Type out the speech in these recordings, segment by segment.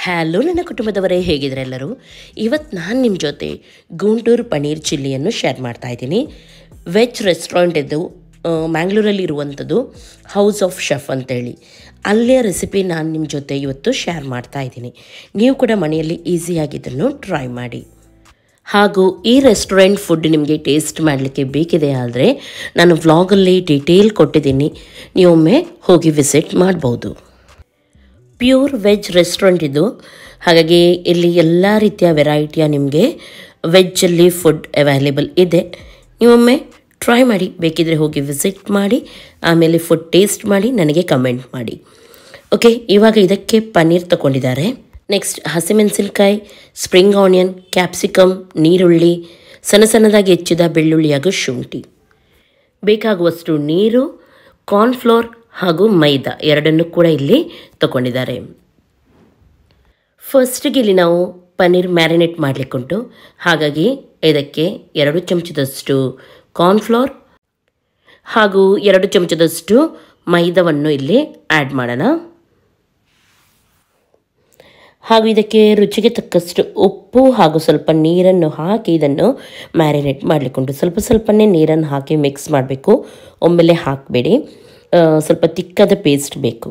Hello ನನ್ನ ಕುಟುಂಬದವರೇ, ಹೇಗಿದ್ರೆ ಎಲ್ಲರೂ. ಇವತ್ತು ನಾನು ನಿಮ್ಮ ಜೊತೆ ಗುಂಟೂರು ಪನೀರ್ ಚಿಲ್ಲಿಯನ್ನು ಶೇರ್ ಮಾಡ್ತಾ ಇದ್ದೀನಿ. ವೆಜ್ ರೆಸ್ಟೋರೆಂಟ್ ಇದು, ಮ್ಯಾಂಗ್ಳೂರಲ್ಲಿ ಇರುವಂಥದ್ದು, ಹೌಸ್ ಆಫ್ ಶೆಫ್ ಅಂತೇಳಿ. ಅಲ್ಲಿಯ ರೆಸಿಪಿ ನಾನು ನಿಮ್ಮ ಜೊತೆ ಇವತ್ತು ಶೇರ್ ಮಾಡ್ತಾ ಇದ್ದೀನಿ. ನೀವು ಕೂಡ ಮನೆಯಲ್ಲಿ ಈಸಿಯಾಗಿ ಇದನ್ನು ಟ್ರೈ ಮಾಡಿ. ಹಾಗೂ ಈ ರೆಸ್ಟೋರೆಂಟ್ ಫುಡ್ ನಿಮಗೆ ಟೇಸ್ಟ್ ಮಾಡಲಿಕ್ಕೆ ಬೇಕಿದೆ ಆದರೆ ನಾನು ವ್ಲಾಗಲ್ಲಿ ಡೀಟೇಲ್ ಕೊಟ್ಟಿದ್ದೀನಿ, ನೀವೊಮ್ಮೆ ಹೋಗಿ ವಿಸಿಟ್ ಮಾಡ್ಬೋದು. ಪ್ಯೂರ್ ವೆಜ್ ರೆಸ್ಟೋರೆಂಟ್ ಇದು, ಹಾಗಾಗಿ ಇಲ್ಲಿ ಎಲ್ಲ ರೀತಿಯ ವೆರೈಟಿಯ ನಿಮಗೆ ವೆಜ್ಜಲ್ಲಿ ಫುಡ್ ಅವೈಲೇಬಲ್ ಇದೆ. ನೀವೊಮ್ಮೆ ಟ್ರೈ ಮಾಡಿ, ಬೇಕಿದ್ರೆ ಹೋಗಿ ವಿಸಿಟ್ ಮಾಡಿ, ಆಮೇಲೆ ಫುಡ್ ಟೇಸ್ಟ್ ಮಾಡಿ ನನಗೆ ಕಮೆಂಟ್ ಮಾಡಿ. ಓಕೆ, ಇವಾಗ ಇದಕ್ಕೆ ಪನ್ನೀರ್ ತಗೊಂಡಿದ್ದಾರೆ. ನೆಕ್ಸ್ಟ್ ಹಸಿಮೆಣಸಿನಕಾಯಿ, ಸ್ಪ್ರಿಂಗ್ ಆನಿಯನ್, ಕ್ಯಾಪ್ಸಿಕಮ್, ನೀರುಳ್ಳಿ, ಸಣ್ಣದಾಗಿ ಹೆಚ್ಚಿದ ಬೆಳ್ಳುಳ್ಳಿ ಹಾಗೂ ಶುಂಠಿ, ಬೇಕಾಗುವಷ್ಟು ನೀರು, ಕಾರ್ನ್ಫ್ಲೋರ್ ಹಾಗೂ ಮೈದಾ ಎರಡನ್ನು ಕೂಡ ಇಲ್ಲಿ ತಗೊಂಡಿದ್ದಾರೆ. ಫಸ್ಟಿಗೆ ಇಲ್ಲಿ ನಾವು ಪನ್ನೀರ್ ಮ್ಯಾರಿನೇಟ್ ಮಾಡಲಿಕ್ಕುಂಟು. ಹಾಗಾಗಿ ಇದಕ್ಕೆ 2 ಚಮಚದಷ್ಟು ಕಾರ್ನ್ಫ್ಲೋರ್ ಹಾಗೂ 2 ಚಮಚದಷ್ಟು ಮೈದಾವನ್ನು ಇಲ್ಲಿ ಆ್ಯಡ್ ಮಾಡೋಣ. ಹಾಗೂ ಇದಕ್ಕೆ ರುಚಿಗೆ ತಕ್ಕಷ್ಟು ಉಪ್ಪು ಹಾಗೂ ಸ್ವಲ್ಪ ನೀರನ್ನು ಹಾಕಿ ಇದನ್ನು ಮ್ಯಾರಿನೇಟ್ ಮಾಡಲಿಕ್ಕುಂಟು. ಸ್ವಲ್ಪನೇ ನೀರನ್ನು ಹಾಕಿ ಮಿಕ್ಸ್ ಮಾಡಬೇಕು, ಒಮ್ಮೆಲೆ ಹಾಕಬೇಡಿ. ಸ್ವಲ್ಪ ತಿಕ್ಕಾದ ಪೇಸ್ಟ್ ಬೇಕು.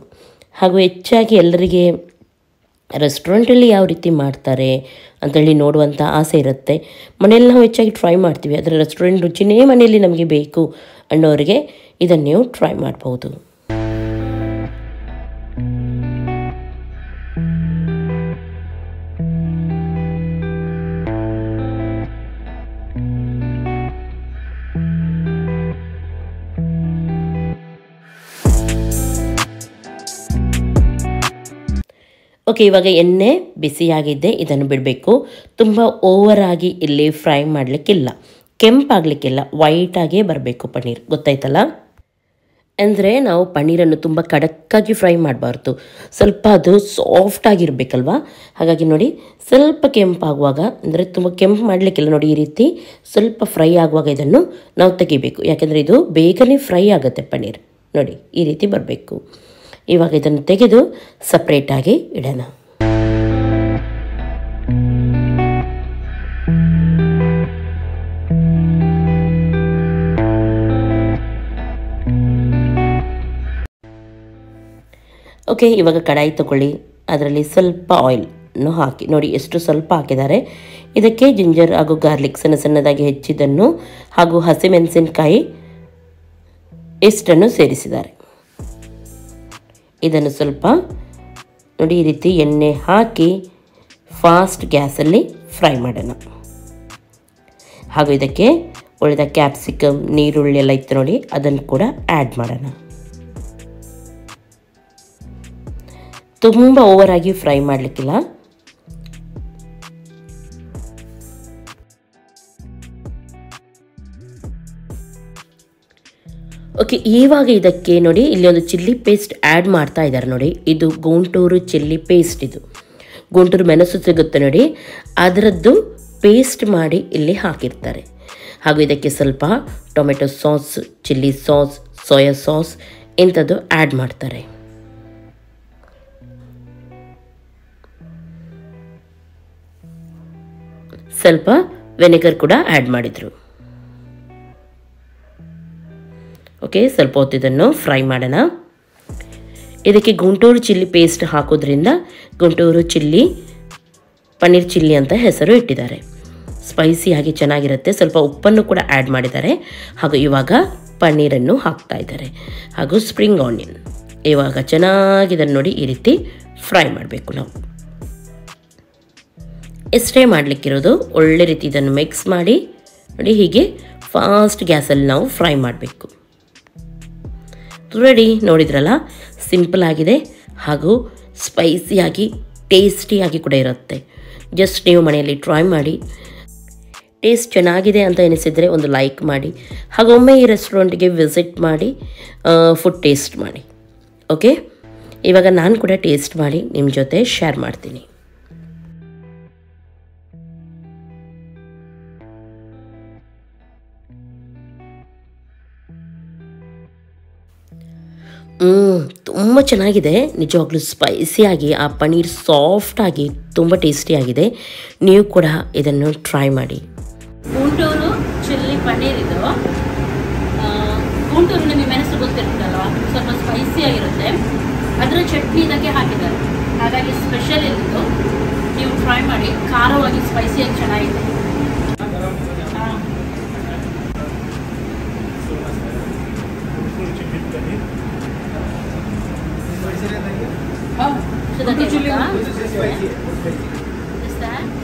ಹಾಗೂ ಹೆಚ್ಚಾಗಿ ಎಲ್ಲರಿಗೆ ರೆಸ್ಟೋರೆಂಟಲ್ಲಿ ಯಾವ ರೀತಿ ಮಾಡ್ತಾರೆ ಅಂತೇಳಿ ನೋಡುವಂಥ ಆಸೆ ಇರುತ್ತೆ. ಮನೆಯಲ್ಲಿ ನಾವು ಹೆಚ್ಚಾಗಿ ಟ್ರೈ ಮಾಡ್ತೀವಿ, ಆದರೆ ರೆಸ್ಟೋರೆಂಟ್ ರುಚಿನೇ ಮನೆಯಲ್ಲಿ ನಮಗೆ ಬೇಕು ಅನ್ನೋರಿಗೆ ಇದನ್ನು ನೀವು ಟ್ರೈ ಮಾಡ್ಬೋದು. ಓಕೆ, ಇವಾಗ ಎಣ್ಣೆ ಬಿಸಿಯಾಗಿದ್ದೆ, ಇದನ್ನು ಬಿಡಬೇಕು. ತುಂಬ ಓವರಾಗಿ ಇಲ್ಲಿ ಫ್ರೈ ಮಾಡಲಿಕ್ಕಿಲ್ಲ, ಕೆಂಪಾಗಲಿಕ್ಕಿಲ್ಲ, ವೈಟಾಗೇ ಬರಬೇಕು ಪನ್ನೀರ್, ಗೊತ್ತಾಯ್ತಲ್ಲ. ಅಂದರೆ ನಾವು ಪನ್ನೀರನ್ನು ತುಂಬ ಖಡಕ್ಕಾಗಿ ಫ್ರೈ ಮಾಡಬಾರ್ದು, ಸ್ವಲ್ಪ ಅದು ಸಾಫ್ಟಾಗಿರಬೇಕಲ್ವ. ಹಾಗಾಗಿ ನೋಡಿ, ಸ್ವಲ್ಪ ಕೆಂಪಾಗುವಾಗ, ಅಂದರೆ ತುಂಬ ಕೆಂಪು ಮಾಡಲಿಕ್ಕಿಲ್ಲ, ನೋಡಿ ಈ ರೀತಿ ಸ್ವಲ್ಪ ಫ್ರೈ ಆಗುವಾಗ ಇದನ್ನು ನಾವು ತೆಗಿಬೇಕು. ಯಾಕೆಂದರೆ ಇದು ಬೇಗನೆ ಫ್ರೈ ಆಗುತ್ತೆ ಪನ್ನೀರ್. ನೋಡಿ ಈ ರೀತಿ ಬರಬೇಕು. ಇವಾಗ ಇದನ್ನು ತೆಗೆದು ಸಪ್ರೇಟಾಗಿ ಇಡೋಣ. ಓಕೆ, ಇವಾಗ ಕಡಾಯಿ ತಗೊಳ್ಳಿ, ಅದರಲ್ಲಿ ಸ್ವಲ್ಪ ಆಯಿಲ್ನು ಹಾಕಿ. ನೋಡಿ ಎಷ್ಟು ಸ್ವಲ್ಪ ಹಾಕಿದ್ದಾರೆ. ಇದಕ್ಕೆ ಜಿಂಜರ್ ಹಾಗೂ ಗಾರ್ಲಿಕ್ ಸಣ್ಣದಾಗಿ ಹೆಚ್ಚಿದ್ದನ್ನು ಹಾಗೂ ಹಸಿಮೆಣಸಿನಕಾಯಿ ಇಷ್ಟನ್ನು ಸೇರಿಸಿದ್ದಾರೆ. ಇದನ್ನು ಸ್ವಲ್ಪ ನೋಡಿ ಈ ರೀತಿ ಎಣ್ಣೆ ಹಾಕಿ ಫಾಸ್ಟ್ ಗ್ಯಾಸಲ್ಲಿ ಫ್ರೈ ಮಾಡೋಣ. ಹಾಗೂ ಇದಕ್ಕೆ ಉಳಿದ ಕ್ಯಾಪ್ಸಿಕಮ್, ನೀರುಳ್ಳಿ ಎಲ್ಲ ಇತ್ತು ನೋಡಿ, ಅದನ್ನು ಕೂಡ ಆ್ಯಡ್ ಮಾಡೋಣ. ತುಂಬ ಓವರಾಗಿ ಫ್ರೈ ಮಾಡಲಿಕ್ಕಿಲ್ಲ. ಓಕೆ, ಇವಾಗ ಇದಕ್ಕೆ ನೋಡಿ ಇಲ್ಲಿ ಒಂದು ಚಿಲ್ಲಿ ಪೇಸ್ಟ್ ಆ್ಯಡ್ ಮಾಡ್ತಾ ಇದ್ದಾರೆ. ನೋಡಿ ಇದು ಗುಂಟೂರು ಚಿಲ್ಲಿ ಪೇಸ್ಟ್, ಇದು ಗುಂಟೂರು ಮೆಣಸು ಸಿಗುತ್ತೆ ನೋಡಿ, ಅದರದ್ದು ಪೇಸ್ಟ್ ಮಾಡಿ ಇಲ್ಲಿ ಹಾಕಿರ್ತಾರೆ. ಹಾಗೂ ಇದಕ್ಕೆ ಸ್ವಲ್ಪ tomato sauce, chilli sauce, soya sauce ಇಂಥದ್ದು ಆ್ಯಡ್ ಮಾಡ್ತಾರೆ. ಸ್ವಲ್ಪ ವೆನಿಗರ್ ಕೂಡ ಆ್ಯಡ್ ಮಾಡಿದರು. ಓಕೆ, ಸ್ವಲ್ಪ ಹೊತ್ತು ಇದನ್ನು ಫ್ರೈ ಮಾಡೋಣ. ಇದಕ್ಕೆ ಗುಂಟೂರು ಚಿಲ್ಲಿ ಪೇಸ್ಟ್ ಹಾಕೋದ್ರಿಂದ ಗುಂಟೂರು ಚಿಲ್ಲಿ ಪನ್ನೀರ್ ಚಿಲ್ಲಿ ಅಂತ ಹೆಸರು ಇಟ್ಟಿದ್ದಾರೆ. ಸ್ಪೈಸಿಯಾಗಿ ಚೆನ್ನಾಗಿರುತ್ತೆ. ಸ್ವಲ್ಪ ಉಪ್ಪನ್ನು ಕೂಡ ಆ್ಯಡ್ ಮಾಡಿದ್ದಾರೆ. ಹಾಗೂ ಇವಾಗ ಪನ್ನೀರನ್ನು ಹಾಕ್ತಾ ಇದ್ದಾರೆ, ಹಾಗೂ ಸ್ಪ್ರಿಂಗ್ ಆನಿಯನ್. ಇವಾಗ ಚೆನ್ನಾಗಿದನ್ನು ನೋಡಿ ಈ ರೀತಿ ಫ್ರೈ ಮಾಡಬೇಕು. ನಾವು ಎಷ್ಟೇ ಮಾಡಲಿಕ್ಕಿರೋದು, ಒಳ್ಳೆ ರೀತಿ ಇದನ್ನು ಮಿಕ್ಸ್ ಮಾಡಿ ನೋಡಿ, ಹೀಗೆ ಫಾಸ್ಟ್ ಗ್ಯಾಸಲ್ಲಿ ನಾವು ಫ್ರೈ ಮಾಡಬೇಕು. ರೆಡಿ, ನೋಡಿದ್ರಲ್ಲ, ಸಿಂಪಲ್ ಆಗಿದೆ ಹಾಗೂ ಸ್ಪೈಸಿಯಾಗಿ ಟೇಸ್ಟಿಯಾಗಿ ಕೂಡ ಇರುತ್ತೆ. ಜಸ್ಟ್ ನೀವು ಮನೆಯಲ್ಲಿ ಟ್ರೈ ಮಾಡಿ. ಟೇಸ್ಟ್ ಚೆನ್ನಾಗಿದೆ ಅಂತ ಎನಿಸಿದರೆ ಒಂದು ಲೈಕ್ ಮಾಡಿ, ಹಾಗೂ ಒಮ್ಮೆ ಈ ರೆಸ್ಟೋರೆಂಟ್ಗೆ ವಿಸಿಟ್ ಮಾಡಿ ಫುಡ್ ಟೇಸ್ಟ್ ಮಾಡಿ. ಓಕೆ, ಇವಾಗ ನಾನು ಕೂಡ ಟೇಸ್ಟ್ ಮಾಡಿ ನಿಮ್ಮ ಜೊತೆ ಶೇರ್ ಮಾಡ್ತೀನಿ. ತುಂಬ ಚೆನ್ನಾಗಿದೆ, ನಿಜವಾಗ್ಲೂ ಸ್ಪೈಸಿಯಾಗಿ, ಆ ಪನ್ನೀರ್ ಸಾಫ್ಟಾಗಿ ತುಂಬ ಟೇಸ್ಟಿಯಾಗಿದೆ. ನೀವು ಕೂಡ ಇದನ್ನು ಟ್ರೈ ಮಾಡಿ. ಗುಂಟೂರು ಚಿಲ್ಲಿ ಪನ್ನೀರ್ ಇದು. ಗುಂಟೂರು ನಿಮಗೆ ಮೆಣಸು ಗೊತ್ತಿರುತ್ತಲ್ವ, ಸ್ವಲ್ಪ ಸ್ಪೈಸಿಯಾಗಿರುತ್ತೆ. ಅದರ ಚಟ್ನಿ ಇದಕ್ಕೆ ಹಾಕಿದ್ದಾರೆ, ಹಾಗಾಗಿ ಸ್ಪೆಷಲ್ ಇದ್ದು ನೀವು ಟ್ರೈ ಮಾಡಿ. ಖಾರವಾಗಿ ಸ್ಪೈಸಿಯಾಗಿ ಚೆನ್ನಾಗಿದೆ.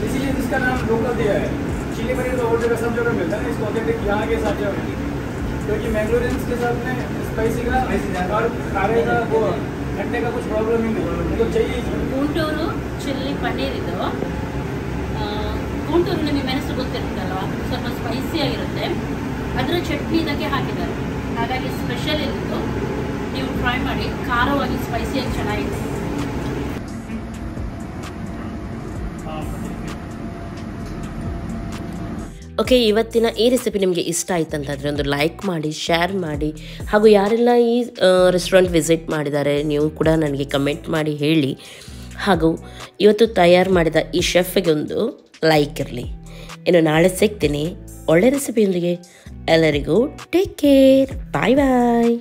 इसीलिए इसका नाम लोकल दिया है। चिली पनीर तो और जगह सब जगह मिलता है, इसको ऑथेंटिक यहाँ के साथ जगह मिलती है, क्योंकि मैंगलोरियंस के साथ में स्पाइसी का और खारे का वो खट्टे का कुछ प्रॉब्लम ही नहीं, तो चाहिए। ಗುಂಟೂರು ಚಿಲ್ಲಿ ಪನ್ನೀರ್ ಇದು. ಗುಂಟೂರು ನಿಮಗೆ ಮೆಣಸು ಗೊತ್ತಿರುತ್ತಲ್ವ, ಸ್ವಲ್ಪ ಸ್ಪೈಸಿಯಾಗಿರುತ್ತೆ. ಅದರ ಚಟ್ನಿ ಇದಕ್ಕೆ ಹಾಕಿದ್ದಾರೆ, ಹಾಗಾಗಿ ಸ್ಪೆಷಲ್ ಇದ್ದು ನೀವು ಟ್ರೈ ಮಾಡಿ. ಖಾರವಾಗಿ ಸ್ಪೈಸಿಯಾಗಿ ಚೆನ್ನಾಗಿದೆ. ಓಕೆ, ಇವತ್ತಿನ ಈ ರೆಸಿಪಿ ನಿಮಗೆ ಇಷ್ಟ ಆಯ್ತು ಅಂತಂದರೆ ಒಂದು ಲೈಕ್ ಮಾಡಿ, ಶೇರ್ ಮಾಡಿ, ಹಾಗೂ ಯಾರೆಲ್ಲ ಈ ರೆಸ್ಟೋರೆಂಟ್ ವಿಸಿಟ್ ಮಾಡಿದ್ದಾರೆ ನೀವು ಕೂಡ ನನಗೆ ಕಮೆಂಟ್ ಮಾಡಿ ಹೇಳಿ. ಹಾಗೂ ಇವತ್ತು ತಯಾರು ಮಾಡಿದ ಈ ಶೆಫ್ಗೆ ಒಂದು ಲೈಕ್ ಇರಲಿ. ಇನ್ನು ನಾಳೆ ಸಿಗ್ತೀನಿ ಒಳ್ಳೆ ರೆಸಿಪಿಯೊಂದಿಗೆ. ಎಲ್ಲರಿಗೂ ಟೇಕ್ ಕೇರ್, ಬಾಯ್ ಬಾಯ್.